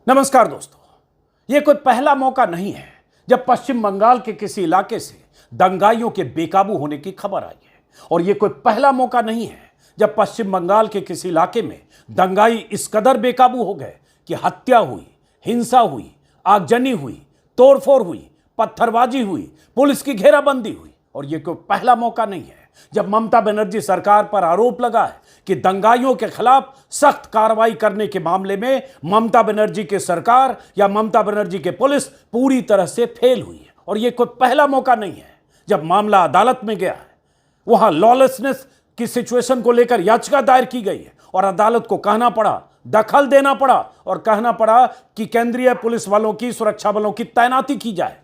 नमस्कार दोस्तों, यह कोई पहला मौका नहीं है जब पश्चिम बंगाल के किसी इलाके से दंगाइयों के बेकाबू होने की खबर आई है। और यह कोई पहला मौका नहीं है जब पश्चिम बंगाल के किसी इलाके में दंगाई इस कदर बेकाबू हो गए कि हत्या हुई, हिंसा हुई, आगजनी हुई, तोड़फोड़ हुई, पत्थरबाजी हुई, पुलिस की घेराबंदी हुई। और यह कोई पहला मौका नहीं है जब ममता बनर्जी सरकार पर आरोप लगा है कि दंगाइयों के खिलाफ सख्त कार्रवाई करने के मामले में ममता बनर्जी की सरकार या ममता बनर्जी के पुलिस पूरी तरह से फेल हुई है। और यह कोई पहला मौका नहीं है जब मामला अदालत में गया है, वहां लॉलेसनेस की सिचुएशन को लेकर याचिका दायर की गई है और अदालत को कहना पड़ा, दखल देना पड़ा और कहना पड़ा कि केंद्रीय पुलिस वालों की, सुरक्षा बलों की तैनाती की जाए।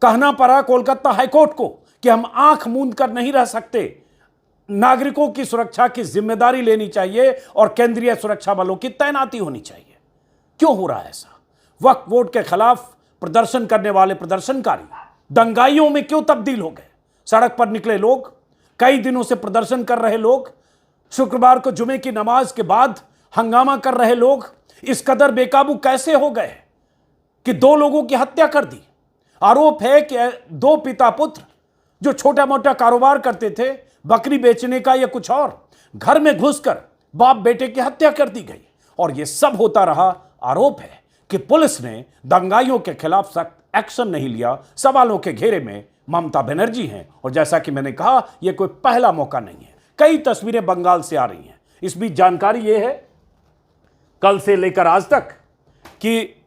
कहना पड़ा कोलकाता हाईकोर्ट को कि हम आंख मूंद कर नहीं रह सकते, नागरिकों की सुरक्षा की जिम्मेदारी लेनी चाहिए और केंद्रीय सुरक्षा बलों की तैनाती होनी चाहिए। क्यों हो रहा है ऐसा? वक्फ बोर्ड के खिलाफ प्रदर्शन करने वाले प्रदर्शनकारी दंगाइयों में क्यों तब्दील हो गए? सड़क पर निकले लोग, कई दिनों से प्रदर्शन कर रहे लोग, शुक्रवार को जुमे की नमाज के बाद हंगामा कर रहे लोग इस कदर बेकाबू कैसे हो गए कि दो लोगों की हत्या कर दी। आरोप है कि दो पिता पुत्र जो छोटा मोटा कारोबार करते थे, बकरी बेचने का या कुछ और, घर में घुसकर बाप बेटे की हत्या कर दी गई। और यह सब होता रहा। आरोप है कि पुलिस ने दंगाइयों के खिलाफ सख्त एक्शन नहीं लिया। सवालों के घेरे में ममता बनर्जी हैं और जैसा कि मैंने कहा, यह कोई पहला मौका नहीं है। कई तस्वीरें बंगाल से आ रही हैं। इस बीच जानकारी यह है, कल से लेकर आज तक, कि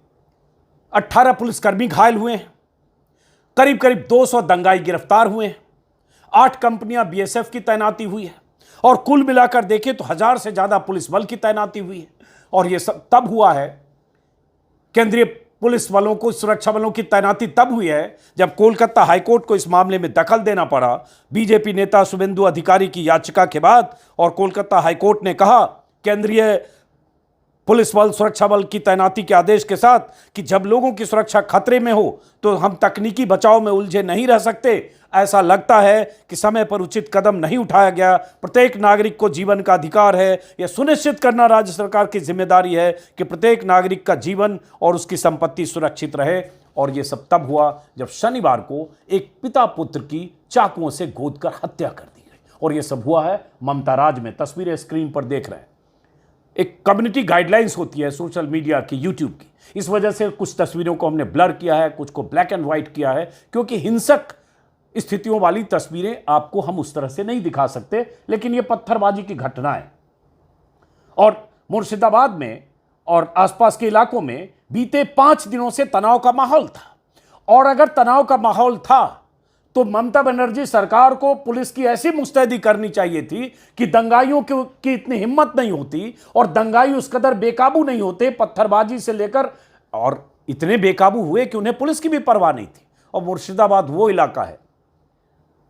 18 पुलिसकर्मी घायल हुए हैं, करीब करीब 200 दंगाई गिरफ्तार हुए हैं, 8 कंपनियां बीएसएफ की तैनाती हुई है और कुल मिलाकर देखें तो 1000 से ज्यादा पुलिस बल की तैनाती हुई है। और यह सब तब हुआ है, केंद्रीय पुलिस बलों को, सुरक्षा बलों की तैनाती तब हुई है जब कोलकाता हाईकोर्ट को इस मामले में दखल देना पड़ा बीजेपी नेता शुभेंदु अधिकारी की याचिका के बाद। और कोलकाता हाईकोर्ट ने कहा केंद्रीय पुलिस बल, सुरक्षा बल की तैनाती के आदेश के साथ कि जब लोगों की सुरक्षा खतरे में हो तो हम तकनीकी बचाव में उलझे नहीं रह सकते। ऐसा लगता है कि समय पर उचित कदम नहीं उठाया गया। प्रत्येक नागरिक को जीवन का अधिकार है। यह सुनिश्चित करना राज्य सरकार की जिम्मेदारी है कि प्रत्येक नागरिक का जीवन और उसकी संपत्ति सुरक्षित रहे। और यह सब तब हुआ जब शनिवार को एक पिता पुत्र की चाकुओं से गोद कर हत्या कर दी गई। और यह सब हुआ है ममता राज में। तस्वीरें स्क्रीन पर देख रहे हैं। एक कम्युनिटी गाइडलाइंस होती है सोशल मीडिया की, यूट्यूब की। इस वजह से कुछ तस्वीरों को हमने ब्लर किया है, कुछ को ब्लैक एंड व्हाइट किया है, क्योंकि हिंसक स्थितियों वाली तस्वीरें आपको हम उस तरह से नहीं दिखा सकते। लेकिन यह पत्थरबाजी की घटनाएं और मुर्शिदाबाद में और आसपास के इलाकों में बीते 5 दिनों से तनाव का माहौल था। और अगर तनाव का माहौल था तो ममता बनर्जी सरकार को पुलिस की ऐसी मुस्तैदी करनी चाहिए थी कि दंगाइयों की इतनी हिम्मत नहीं होती और दंगाई उस कदर बेकाबू नहीं होते, पत्थरबाजी से लेकर, और इतने बेकाबू हुए कि उन्हें पुलिस की भी परवाह नहीं थी। और मुर्शिदाबाद वो इलाका है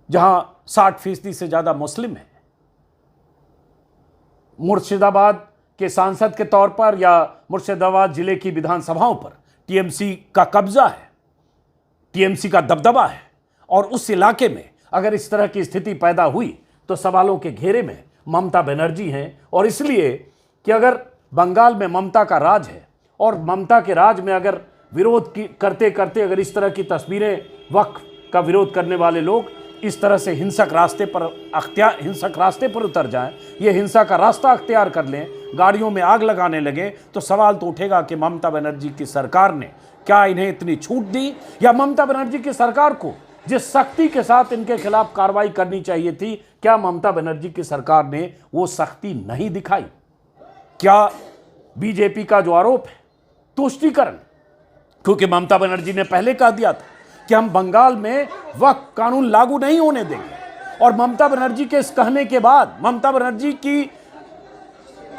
जहां 60% से ज्यादा मुस्लिम है। मुर्शिदाबाद के सांसद के तौर पर या मुर्शिदाबाद जिले की विधानसभाओं पर टीएमसी का कब्जा है, टीएमसी का दबदबा है। और उस इलाके में अगर इस तरह की स्थिति पैदा हुई तो सवालों के घेरे में ममता बनर्जी हैं। और इसलिए कि अगर बंगाल में ममता का राज है और ममता के राज में अगर विरोध करते करते अगर इस तरह की तस्वीरें, वक्फ का विरोध करने वाले लोग इस तरह से हिंसक रास्ते पर उतर जाएं, ये हिंसा का रास्ता अख्तियार कर लें, गाड़ियों में आग लगाने लगे, तो सवाल तो उठेगा कि ममता बनर्जी की सरकार ने क्या इन्हें इतनी छूट दी, या ममता बनर्जी की सरकार को जिस सख्ती के साथ इनके खिलाफ कार्रवाई करनी चाहिए थी, क्या ममता बनर्जी की सरकार ने वो सख्ती नहीं दिखाई? क्या बीजेपी का जो आरोप है तुष्टीकरण, क्योंकि ममता बनर्जी ने पहले कह दिया था कि हम बंगाल में वक्फ कानून लागू नहीं होने देंगे, और ममता बनर्जी के इस कहने के बाद, ममता बनर्जी की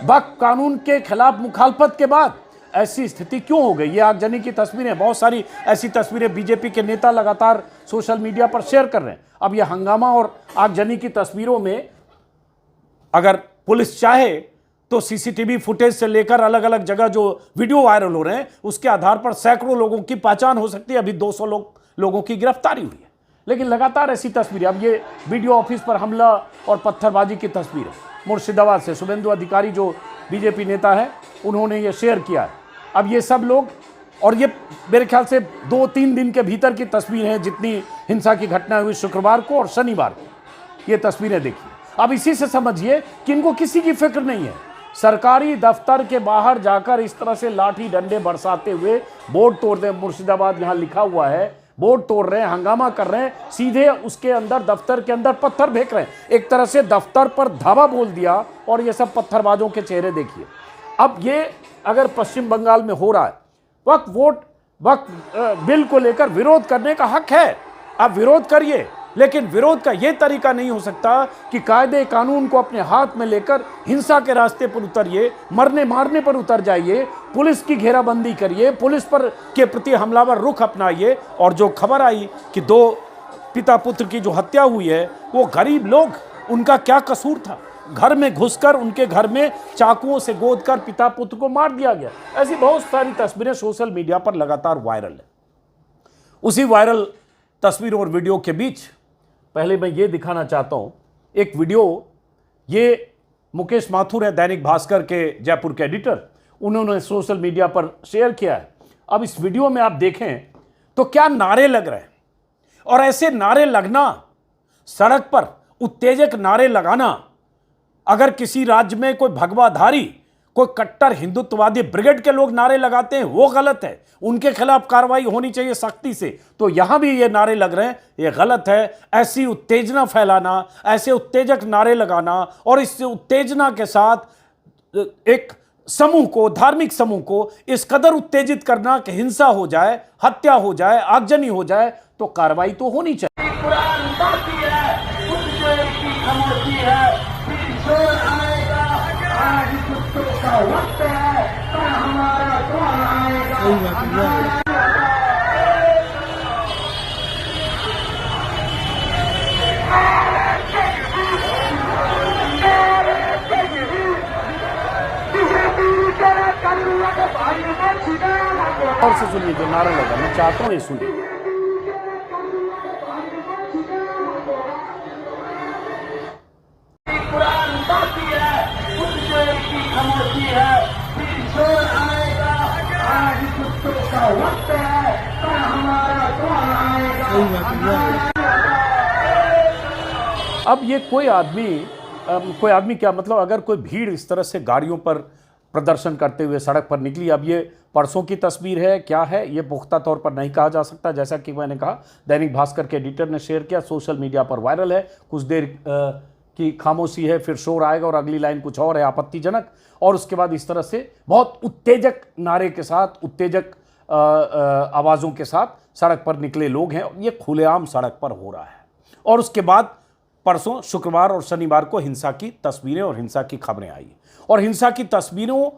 वक्फ कानून के खिलाफ मुखालफत के बाद ऐसी स्थिति क्यों हो गई? ये आगजनी की तस्वीरें, बहुत सारी ऐसी तस्वीरें बीजेपी के नेता लगातार सोशल मीडिया पर शेयर कर रहे हैं। अब ये हंगामा और आगजनी की तस्वीरों में अगर पुलिस चाहे तो सीसीटीवी फुटेज से लेकर अलग अलग जगह जो वीडियो वायरल हो रहे हैं उसके आधार पर सैकड़ों लोगों की पहचान हो सकती है। अभी 200 लोगों की गिरफ्तारी हुई है। लेकिन लगातार ऐसी तस्वीरें, अब ये वीडियो ऑफिस पर हमला और पत्थरबाजी की तस्वीरें मुर्शिदाबाद से शुभेंदु अधिकारी जो बीजेपी नेता है उन्होंने ये शेयर किया है। अब ये सब लोग, और ये मेरे ख्याल से 2-3 दिन के भीतर की तस्वीर है, जितनी हिंसा की घटना हुई शुक्रवार को और शनिवार को, ये तस्वीरें देखिए। अब इसी से समझिए कि इनको किसी की फिक्र नहीं है। सरकारी दफ्तर के बाहर जाकर इस तरह से लाठी डंडे बरसाते हुए बोर्ड तोड़ रहे, मुर्शिदाबाद यहां लिखा हुआ है, बोर्ड तोड़ रहे हैं, हंगामा कर रहे हैं, सीधे उसके अंदर दफ्तर के अंदर पत्थर फेंक रहे हैं। एक तरह से दफ्तर पर धावा बोल दिया, और ये सब पत्थरबाजों के चेहरे देखिए। अब ये अगर पश्चिम बंगाल में हो रहा है, वक्त बिल को लेकर विरोध करने का हक है, आप विरोध करिए, लेकिन विरोध का यह तरीका नहीं हो सकता कि कायदे कानून को अपने हाथ में लेकर हिंसा के रास्ते पर उतरिए, मरने मारने पर उतर जाइए, पुलिस की घेराबंदी करिए, पुलिस पर के प्रति हमलावर रुख अपनाइए। और जो खबर आई कि 2 पिता पुत्र की जो हत्या हुई है, वो गरीब लोग, उनका क्या कसूर था? घर में घुसकर उनके घर में चाकुओं से गोदकर पिता पुत्र को मार दिया गया। ऐसी बहुत सारी तस्वीरें सोशल मीडिया पर लगातार वायरल है। उसी वायरल तस्वीरों और वीडियो के बीच पहले मैं ये दिखाना चाहता हूं एक वीडियो। ये मुकेश माथुर है, दैनिक भास्कर के जयपुर के एडिटर, उन्होंने सोशल मीडिया पर शेयर किया है। अब इस वीडियो में आप देखें तो क्या नारे लग रहे हैं, और ऐसे नारे लगना, सड़क पर उत्तेजक नारे लगाना, अगर किसी राज्य में कोई भगवाधारी, कोई कट्टर हिंदुत्ववादी ब्रिगेड के लोग नारे लगाते हैं, वो गलत है, उनके खिलाफ कार्रवाई होनी चाहिए सख्ती से। तो यहां भी ये नारे लग रहे हैं, ये गलत है। ऐसी उत्तेजना फैलाना, ऐसे उत्तेजक नारे लगाना, और इस उत्तेजना के साथ एक समूह को, धार्मिक समूह को इस कदर उत्तेजित करना कि हिंसा हो जाए, हत्या हो जाए, आगजनी हो जाए, तो कार्रवाई तो होनी चाहिए। और से सुनिए जो नारा लगा, मैं चाहता हूं ये सुनिए। अब ये कोई आदमी क्या मतलब, अगर कोई भीड़ इस तरह से गाड़ियों पर प्रदर्शन करते हुए सड़क पर निकली, अब ये परसों की तस्वीर है, क्या है ये पुख्ता तौर पर नहीं कहा जा सकता। जैसा कि मैंने कहा, दैनिक भास्कर के एडिटर ने शेयर किया, सोशल मीडिया पर वायरल है। कुछ देर की खामोशी है, फिर शोर आएगा और अगली लाइन कुछ और है, आपत्तिजनक। और उसके बाद इस तरह से बहुत उत्तेजक नारे के साथ, उत्तेजक आवाज़ों के साथ सड़क पर निकले लोग हैं। ये खुलेआम सड़क पर हो रहा है। और उसके बाद परसों शुक्रवार और शनिवार को हिंसा की तस्वीरें और हिंसा की खबरें आई, और हिंसा की तस्वीरों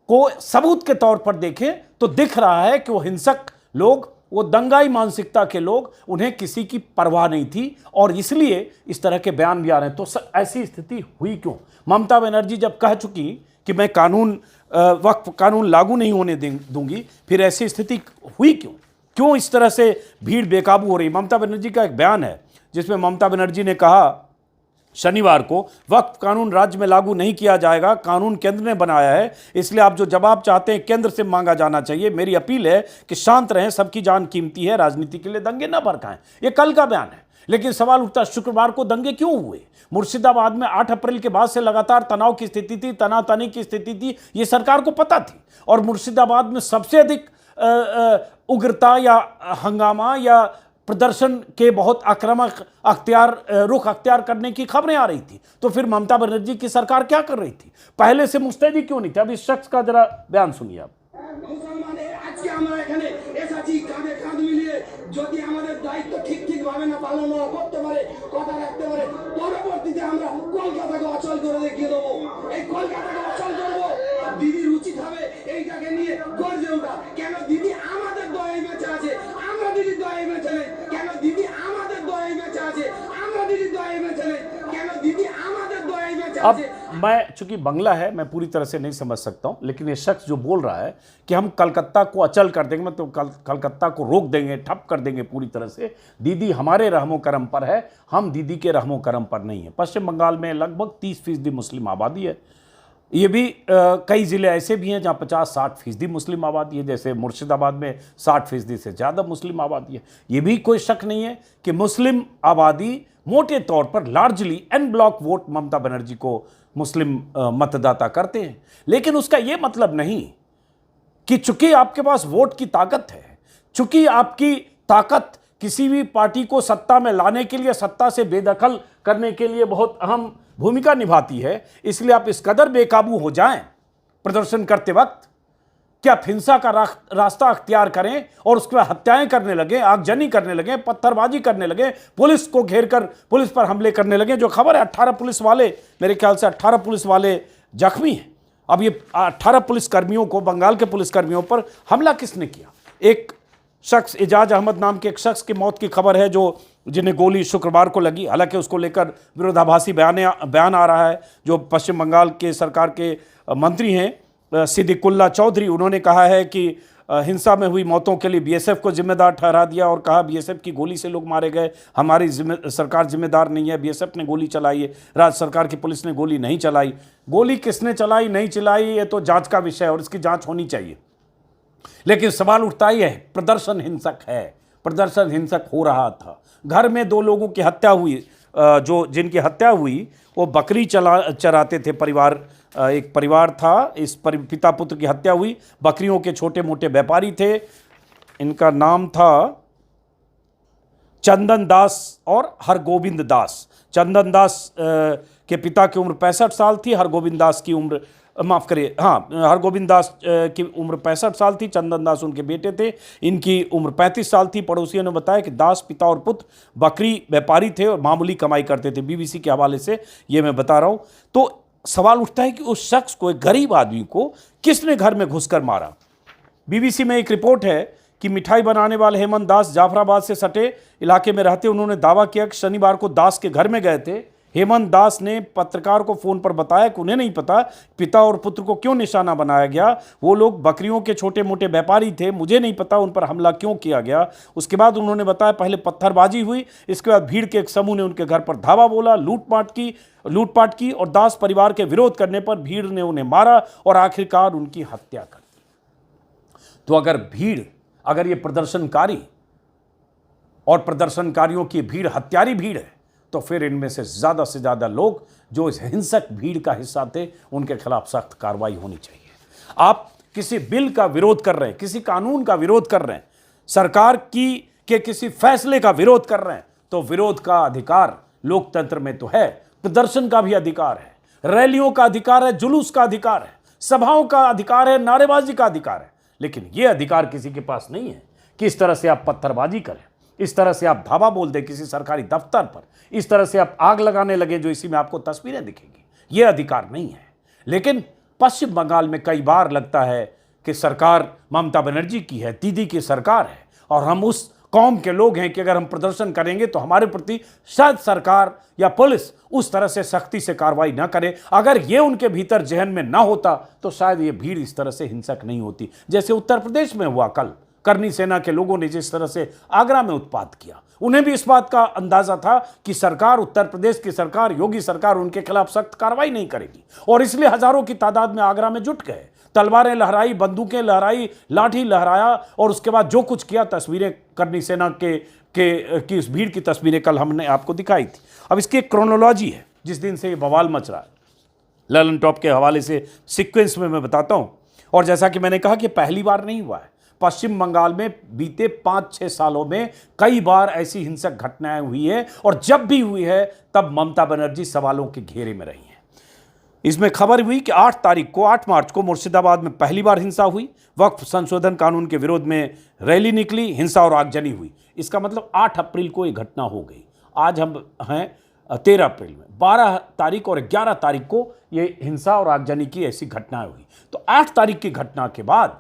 को सबूत के तौर पर देखें तो दिख रहा है कि वो हिंसक लोग, वो दंगाई मानसिकता के लोग, उन्हें किसी की परवाह नहीं थी, और इसलिए इस तरह के बयान भी आ रहे हैं। तो ऐसी स्थिति हुई क्यों? ममता बनर्जी जब कह चुकी कि मैं वक्फ कानून लागू नहीं होने दूंगी, फिर ऐसी स्थिति हुई क्यों इस तरह से भीड़ बेकाबू हो रही? ममता बनर्जी का एक बयान है जिसमें ममता बनर्जी ने कहा शनिवार को, वक्फ कानून राज्य में लागू नहीं किया जाएगा, कानून केंद्र ने बनाया है, इसलिए आप जो जवाब चाहते हैं केंद्र से मांगा जाना चाहिए। मेरी अपील है कि शांत रहें, सबकी जान कीमती है, राजनीति के लिए दंगे न भड़काएं। ये कल का बयान है, लेकिन सवाल उठता शुक्रवार को दंगे क्यों हुए? मुर्शिदाबाद में 8 अप्रैल के बाद से लगातार तनाव की स्थिति थी, तनातनी की स्थिति थी, ये सरकार को पता थी। और मुर्शिदाबाद में सबसे अधिक उग्रता या हंगामा या प्रदर्शन के बहुत आक्रामक रुख अख्तियार करने की खबरें आ रही थी। तो फिर ममता बनर्जी की सरकार क्या कर रही थी? पहले से मुस्तैदी क्यों नहीं थी? अब इस शख्स का जरा बयान सुनिए आप। দিদি রুচি খাবে এইটাকে নিয়ে গর্জে ওঠা, কেন দিদি আমাদের দয়ায় বেঁচে আছে, আমরা দিদির দয়ায় বেঁচে নেই, কেন দিদি আমাদের দয়ায় বেঁচে আছে, আমরা দিদির দয়ায় বেঁচে নেই, কেন দিদি আমাদের দয়ায় বেঁচে আছে। अब मैं, चूंकि बंगला है, मैं पूरी तरह से नहीं समझ सकता हूं, लेकिन ये शख्स जो बोल रहा है कि हम कलकत्ता को अचल कर देंगे, मतलब कलकत्ता को रोक देंगे, ठप कर देंगे पूरी तरह से, दीदी हमारे रहमो करम पर है, हम दीदी के रहमो करम पर नहीं है। पश्चिम बंगाल में लगभग 30% मुस्लिम आबादी है, ये भी कई ज़िले ऐसे भी हैं जहाँ 50-60% मुस्लिम आबादी है, जैसे मुर्शिदाबाद में 60% से ज़्यादा मुस्लिम आबादी है। ये भी कोई शक नहीं है कि मुस्लिम आबादी मोटे तौर पर largely N block vote Mamata Banerjee को मुस्लिम मतदाता करते हैं। लेकिन उसका ये मतलब नहीं कि चूंकि आपके पास वोट की ताकत है, चूंकि आपकी ताकत किसी भी पार्टी को सत्ता में लाने के लिए, सत्ता से बेदखल करने के लिए बहुत अहम भूमिका निभाती है, इसलिए आप इस कदर बेकाबू हो जाएं प्रदर्शन करते वक्त कि आप हिंसा का रास्ता अख्तियार करें और उसके बाद हत्याएं करने लगे, आगजनी करने लगे, पत्थरबाजी करने लगे, पुलिस को घेर कर पुलिस पर हमले करने लगे। जो खबर है 18 पुलिस वाले, मेरे ख्याल से 18 पुलिस वाले जख्मी हैं। अब ये 18 पुलिसकर्मियों को, बंगाल के पुलिसकर्मियों पर हमला किसने किया? एक शख्स, एजाज अहमद नाम के एक शख्स की मौत की खबर है, जो जिन्हें गोली शुक्रवार को लगी। हालांकि उसको लेकर विरोधाभासी बयान आ रहा है। जो पश्चिम बंगाल के सरकार के मंत्री हैं सिद्दीकुल्ला चौधरी, उन्होंने कहा है कि हिंसा में हुई मौतों के लिए बीएसएफ को जिम्मेदार ठहरा दिया और कहा बीएसएफ की गोली से लोग मारे गए, हमारी सरकार जिम्मेदार नहीं है, बीएसएफ ने गोली चलाई है, राज्य सरकार की पुलिस ने गोली नहीं चलाई। गोली किसने चलाई नहीं चलाई ये तो जांच का विषय है और इसकी जांच होनी चाहिए। लेकिन सवाल उठता ही है, प्रदर्शन हिंसक है, प्रदर्शन हिंसक हो रहा था। घर में 2 लोगों की हत्या हुई, जिनकी हत्या हुई वो बकरी चराते थे। एक परिवार था, इस पिता पुत्र की हत्या हुई। बकरियों के छोटे मोटे व्यापारी थे, इनका नाम था चंदन दास और हरगोविंद दास। चंदन दास के पिता की उम्र 65 साल थी, हरगोविंद दास की उम्र, माफ़ करिए, हाँ, हरगोविंद दास की उम्र 65 साल थी, चंदन दास उनके बेटे थे, इनकी उम्र 35 साल थी। पड़ोसियों ने बताया कि दास पिता और पुत्र बकरी व्यापारी थे और मामूली कमाई करते थे। बीबीसी के हवाले से ये मैं बता रहा हूँ। तो सवाल उठता है कि उस शख्स को, एक गरीब आदमी को, किसने घर में घुसकर मारा? बीबीसी में एक रिपोर्ट है कि मिठाई बनाने वाले हेमंत दास जाफराबाद से सटे इलाके में रहते। उन्होंने दावा किया कि शनिवार को दास के घर में गए थे। हेमंत दास ने पत्रकार को फोन पर बताया कि उन्हें नहीं पता पिता और पुत्र को क्यों निशाना बनाया गया। वो लोग बकरियों के छोटे मोटे व्यापारी थे, मुझे नहीं पता उन पर हमला क्यों किया गया। उसके बाद उन्होंने बताया पहले पत्थरबाजी हुई, इसके बाद भीड़ के एक समूह ने उनके घर पर धावा बोला, लूटपाट की और दास परिवार के विरोध करने पर भीड़ ने उन्हें मारा और आखिरकार उनकी हत्या कर दी। तो अगर ये प्रदर्शनकारी और प्रदर्शनकारियों की भीड़ हत्यारी भीड़ है, तो फिर इनमें से ज़्यादा लोग जो इस हिंसक भीड़ का हिस्सा थे, उनके खिलाफ सख्त कार्रवाई होनी चाहिए। आप किसी बिल का विरोध कर रहे हैं, किसी कानून का विरोध कर रहे हैं, सरकार के किसी फैसले का विरोध कर रहे हैं, तो विरोध का अधिकार लोकतंत्र में तो है, प्रदर्शन का भी अधिकार है, रैलियों का अधिकार है, जुलूस का अधिकार है, सभाओं का अधिकार है, नारेबाजी का अधिकार है। लेकिन यह अधिकार किसी के पास नहीं है कि इस तरह से आप पत्थरबाजी करें, इस तरह से आप धावा बोल दें किसी सरकारी दफ्तर पर, इस तरह से आप आग लगाने लगे जो इसी में आपको तस्वीरें दिखेंगी। ये अधिकार नहीं है। लेकिन पश्चिम बंगाल में कई बार लगता है कि सरकार ममता बनर्जी की है, दीदी की सरकार है, और हम उस कौम के लोग हैं कि अगर हम प्रदर्शन करेंगे तो हमारे प्रति शायद सरकार या पुलिस उस तरह से सख्ती से कार्रवाई ना करे। अगर ये उनके भीतर जहन में ना होता तो शायद ये भीड़ इस तरह से हिंसक नहीं होती, जैसे उत्तर प्रदेश में हुआ कल। करनी सेना के लोगों ने जिस तरह से आगरा में उत्पात किया, उन्हें भी इस बात का अंदाजा था कि सरकार, उत्तर प्रदेश की सरकार, योगी सरकार उनके खिलाफ सख्त कार्रवाई नहीं करेगी, और इसलिए हजारों की तादाद में आगरा में जुट गए, तलवारें लहराई, बंदूकें लहराई, लाठी लहराया, और उसके बाद जो कुछ किया, तस्वीरें करनी सेना की इस भीड़ की तस्वीरें कल हमने आपको दिखाई थी। अब इसकी एक क्रोनोलॉजी है जिस दिन से ये बवाल मच रहा है, ललन टॉप के हवाले से सीक्वेंस में मैं बताता हूँ। और जैसा कि मैंने कहा कि पहली बार नहीं हुआ है, पश्चिम बंगाल में बीते 5-6 सालों में कई बार ऐसी हिंसक घटनाएं हुई है, और जब भी हुई है तब ममता बनर्जी सवालों के घेरे में रही हैं। इसमें खबर हुई कि 8 मार्च को मुर्शिदाबाद में पहली बार हिंसा हुई। वक्फ संशोधन कानून के विरोध में रैली निकली, हिंसा और आगजनी हुई। इसका मतलब 8 अप्रैल को ये घटना हो गई। आज हम हैं 13 अप्रैल में, 12 तारीख और 11 तारीख को ये हिंसा और आगजनी की ऐसी घटनाएं हुई। तो 8 तारीख की घटना के बाद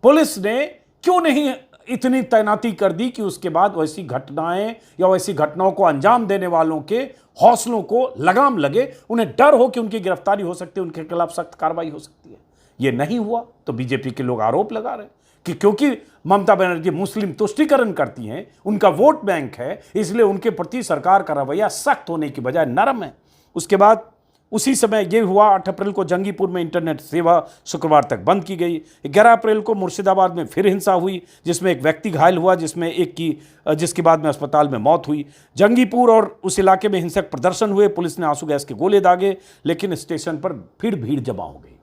पुलिस ने क्यों नहीं इतनी तैनाती कर दी कि उसके बाद वैसी घटनाएं या वैसी घटनाओं को अंजाम देने वालों के हौसलों को लगाम लगे, उन्हें डर हो कि उनकी गिरफ्तारी हो सकती है, उनके खिलाफ सख्त कार्रवाई हो सकती है। ये नहीं हुआ तो बीजेपी के लोग आरोप लगा रहे हैं कि क्योंकि ममता बनर्जी मुस्लिम तुष्टीकरण करती हैं, उनका वोट बैंक है, इसलिए उनके प्रति सरकार का रवैया सख्त होने की बजाय नरम है। उसके बाद उसी समय ये हुआ 8 अप्रैल को जंगीपुर में इंटरनेट सेवा शुक्रवार तक बंद की गई। 11 अप्रैल को मुर्शिदाबाद में फिर हिंसा हुई जिसमें एक व्यक्ति घायल हुआ, जिसके बाद में अस्पताल में मौत हुई। जंगीपुर और उस इलाके में हिंसक प्रदर्शन हुए, पुलिस ने आंसू गैस के गोले दागे, लेकिन स्टेशन पर फिर भीड़ जमा हो गई।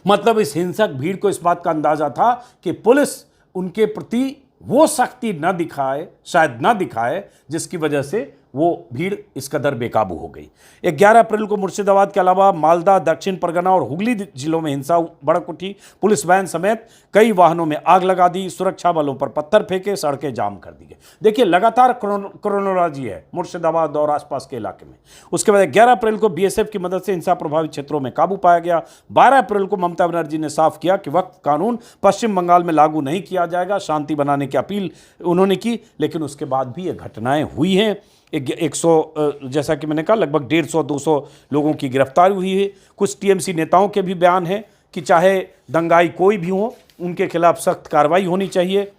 मतलब इस हिंसक भीड़ को इस बात का अंदाजा था कि पुलिस उनके प्रति वो सख्ती न दिखाए, शायद न दिखाए, जिसकी वजह से वो भीड़ इस कदर बेकाबू हो गई। 11 अप्रैल को मुर्शिदाबाद के अलावा मालदा, दक्षिण परगना और हुगली जिलों में हिंसा भड़क उठी। पुलिस वैन समेत कई वाहनों में आग लगा दी, सुरक्षा बलों पर पत्थर फेंके, सड़कें जाम कर दी गई। देखिए लगातार क्रोनोलॉजी है मुर्शिदाबाद और आसपास के इलाके में। उसके बाद 11 अप्रैल को बीएसएफ की मदद से हिंसा प्रभावित क्षेत्रों में काबू पाया गया। 12 अप्रैल को ममता बनर्जी ने साफ किया कि वक्फ कानून पश्चिम बंगाल में लागू नहीं किया जाएगा, शांति बनाने की अपील उन्होंने की, लेकिन उसके बाद भी ये घटनाएं हुई हैं। 100 जैसा कि मैंने कहा लगभग 150-200 लोगों की गिरफ्तारी हुई है। कुछ टीएमसी नेताओं के भी बयान हैं कि चाहे दंगाई कोई भी हो, उनके खिलाफ सख्त कार्रवाई होनी चाहिए,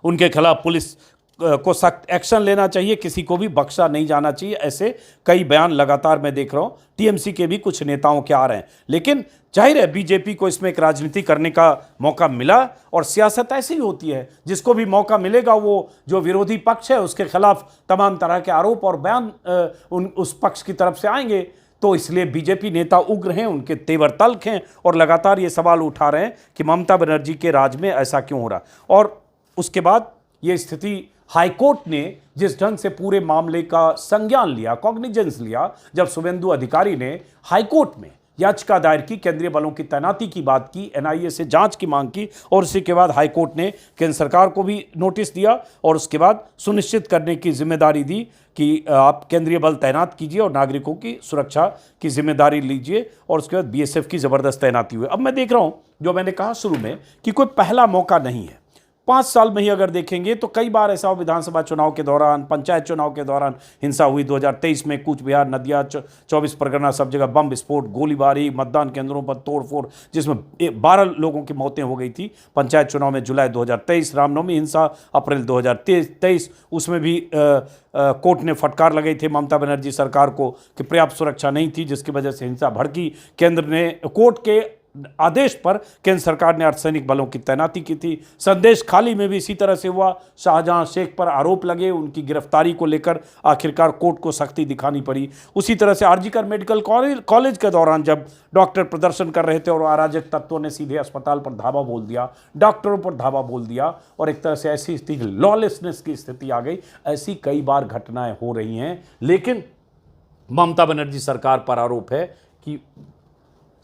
उनके खिलाफ पुलिस को सख्त एक्शन लेना चाहिए, किसी को भी बख्शा नहीं जाना चाहिए। ऐसे कई बयान लगातार मैं देख रहा हूँ टीएमसी के भी कुछ नेताओं के आ रहे हैं। लेकिन जाहिर है बीजेपी को इसमें एक राजनीति करने का मौका मिला, और सियासत ऐसी ही होती है, जिसको भी मौका मिलेगा वो जो विरोधी पक्ष है उसके खिलाफ तमाम तरह के आरोप और बयान उस पक्ष की तरफ से आएंगे। तो इसलिए बीजेपी नेता उग्र हैं, उनके तेवर तल्ख हैं और लगातार ये सवाल उठा रहे हैं कि ममता बनर्जी के राज में ऐसा क्यों हो रहा। और उसके बाद ये स्थिति हाईकोर्ट ने जिस ढंग से पूरे मामले का संज्ञान लिया, कॉग्निजेंस लिया, जब शुभेंदु अधिकारी ने हाईकोर्ट में याचिका दायर की, केंद्रीय बलों की तैनाती की बात की, एनआईए से जांच की मांग की, और उसी के बाद हाईकोर्ट ने केंद्र सरकार को भी नोटिस दिया और उसके बाद सुनिश्चित करने की जिम्मेदारी दी कि आप केंद्रीय बल तैनात कीजिए और नागरिकों की सुरक्षा की जिम्मेदारी लीजिए, और उसके बाद बीएसएफ की ज़बरदस्त तैनाती हुई। अब मैं देख रहा हूँ जो मैंने कहा शुरू में कि कोई पहला मौका नहीं है। 5 साल में ही अगर देखेंगे तो कई बार ऐसा हो, विधानसभा चुनाव के दौरान, पंचायत चुनाव के दौरान हिंसा हुई। 2023 में कूच बिहार, नदिया, 24 परगना, सब जगह बम विस्फोट, गोलीबारी, मतदान केंद्रों पर तोड़फोड़, जिसमें 12 लोगों की मौतें हो गई थी। पंचायत चुनाव में जुलाई 2023, रामनवमी हिंसा अप्रैल 2023, उसमें भी कोर्ट ने फटकार लगाई थी ममता बनर्जी सरकार को कि पर्याप्त सुरक्षा नहीं थी, जिसकी वजह से हिंसा भड़की। केंद्र ने कोर्ट के आदेश पर केंद्र सरकार ने अर्धसैनिक बलों की तैनाती की थी। संदेश खाली में भी इसी तरह से हुआ। शाहजहां शेख पर आरोप लगे, उनकी गिरफ्तारी को लेकर आखिरकार कोर्ट को सख्ती दिखानी पड़ी। उसी तरह से आरजीकर मेडिकल कॉलेज के दौरान जब डॉक्टर प्रदर्शन कर रहे थे और अराजक तत्वों ने सीधे अस्पताल पर धावा बोल दिया, डॉक्टरों पर धावा बोल दिया, और एक तरह से ऐसी स्थिति, लॉलेसनेस की स्थिति आ गई। ऐसी कई बार घटनाएं हो रही हैं, लेकिन ममता बनर्जी सरकार पर आरोप है कि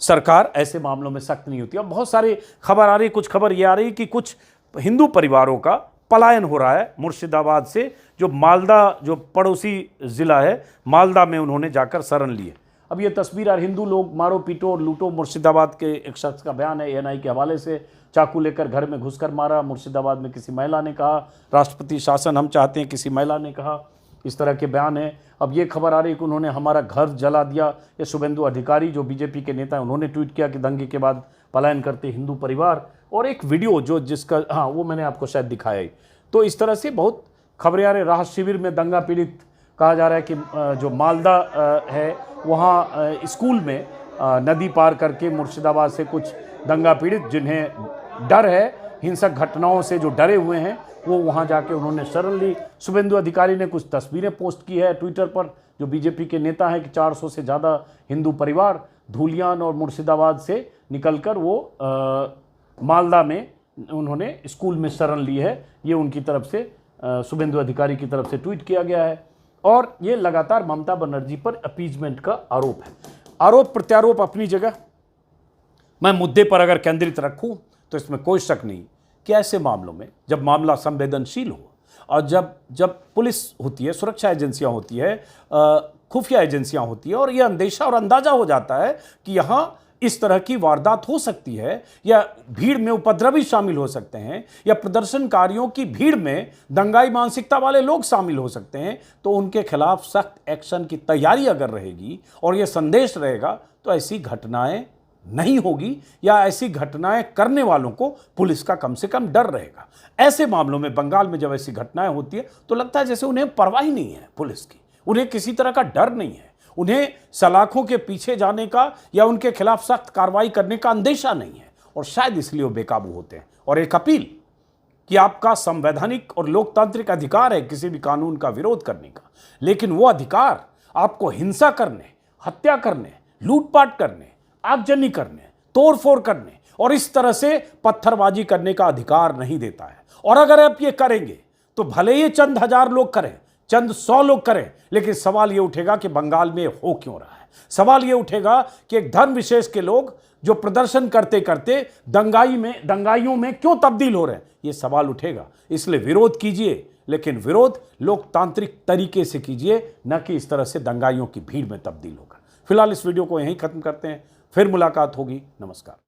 सरकार ऐसे मामलों में सख्त नहीं होती। अब बहुत सारी खबर आ रही, कुछ खबर ये आ रही कि कुछ हिंदू परिवारों का पलायन हो रहा है मुर्शिदाबाद से। जो मालदा, जो पड़ोसी ज़िला है, मालदा में उन्होंने जाकर शरण लिए। अब ये तस्वीर और हिंदू लोग मारो पीटो और लूटो, मुर्शिदाबाद के एक शख्स का बयान है एएनआई के हवाले से। चाकू लेकर घर में घुसकर मारा, मुर्शिदाबाद में किसी महिला ने कहा। राष्ट्रपति शासन हम चाहते हैं, किसी महिला ने कहा। इस तरह के बयान है। अब ये खबर आ रही है कि उन्होंने हमारा घर जला दिया। ये शुभेंदु अधिकारी जो बीजेपी के नेता हैं, उन्होंने ट्वीट किया कि दंगे के बाद पलायन करते हिंदू परिवार, और एक वीडियो जो जिसका वो मैंने आपको शायद दिखाया ही। तो इस तरह से बहुत खबरें आ रही। राहत शिविर में दंगा पीड़ित कहा जा रहा है कि जो मालदा है वहाँ स्कूल में नदी पार करके मुर्शिदाबाद से कुछ दंगा पीड़ित, जिन्हें डर है हिंसक घटनाओं से, जो डरे हुए हैं, वो वहाँ जाके उन्होंने शरण ली। शुभेंदु अधिकारी ने कुछ तस्वीरें पोस्ट की है ट्विटर पर, जो बीजेपी के नेता हैं, कि 400 से ज़्यादा हिंदू परिवार धूलियान और मुर्शिदाबाद से निकलकर वो मालदा में उन्होंने स्कूल में शरण ली है। ये उनकी तरफ से शुभेंदु अधिकारी की तरफ से ट्वीट किया गया है। और ये लगातार ममता बनर्जी पर अपीजमेंट का आरोप है। आरोप प्रत्यारोप अपनी जगह। मैं मुद्दे पर अगर केंद्रित रखूं तो इसमें कोई शक नहीं कि ऐसे मामलों में जब मामला संवेदनशील हो, और जब पुलिस होती है, सुरक्षा एजेंसियां होती है, खुफिया एजेंसियां होती है, और यह अंदेशा और अंदाजा हो जाता है कि यहाँ इस तरह की वारदात हो सकती है, या भीड़ में उपद्रवी शामिल हो सकते हैं, या प्रदर्शनकारियों की भीड़ में दंगाई मानसिकता वाले लोग शामिल हो सकते हैं, तो उनके खिलाफ सख्त एक्शन की तैयारी अगर रहेगी और यह संदेश रहेगा, तो ऐसी घटनाएं नहीं होगी, या ऐसी घटनाएं करने वालों को पुलिस का कम से कम डर रहेगा। ऐसे मामलों में बंगाल में जब ऐसी घटनाएं होती है तो लगता है जैसे उन्हें परवाह ही नहीं है पुलिस की, उन्हें किसी तरह का डर नहीं है। उन्हें सलाखों के पीछे जाने का या उनके खिलाफ सख्त कार्रवाई करने का अंदेशा नहीं है और शायद इसलिए वो बेकाबू होते हैं। और एक अपील कि आपका संवैधानिक और लोकतांत्रिक अधिकार है किसी भी कानून का विरोध करने का, लेकिन वो अधिकार आपको हिंसा करने, हत्या करने, लूटपाट करने, आगजनी करने, तोड़फोड़ करने और इस तरह से पत्थरबाजी करने का अधिकार नहीं देता है। और अगर आप ये करेंगे तो भले ही चंद हजार लोग करें, चंद 100 लोग करें, लेकिन सवाल यह उठेगा कि बंगाल में हो क्यों रहा है। सवाल यह उठेगा कि एक धर्म विशेष के लोग जो प्रदर्शन करते करते दंगाइयों में क्यों तब्दील हो रहे हैं, यह सवाल उठेगा। इसलिए विरोध कीजिए, लेकिन विरोध लोकतांत्रिक तरीके से कीजिए, न कि इस तरह से दंगाइयों की भीड़ में तब्दील होकर। फिलहाल इस वीडियो को यहीं खत्म करते हैं, फिर मुलाकात होगी। नमस्कार।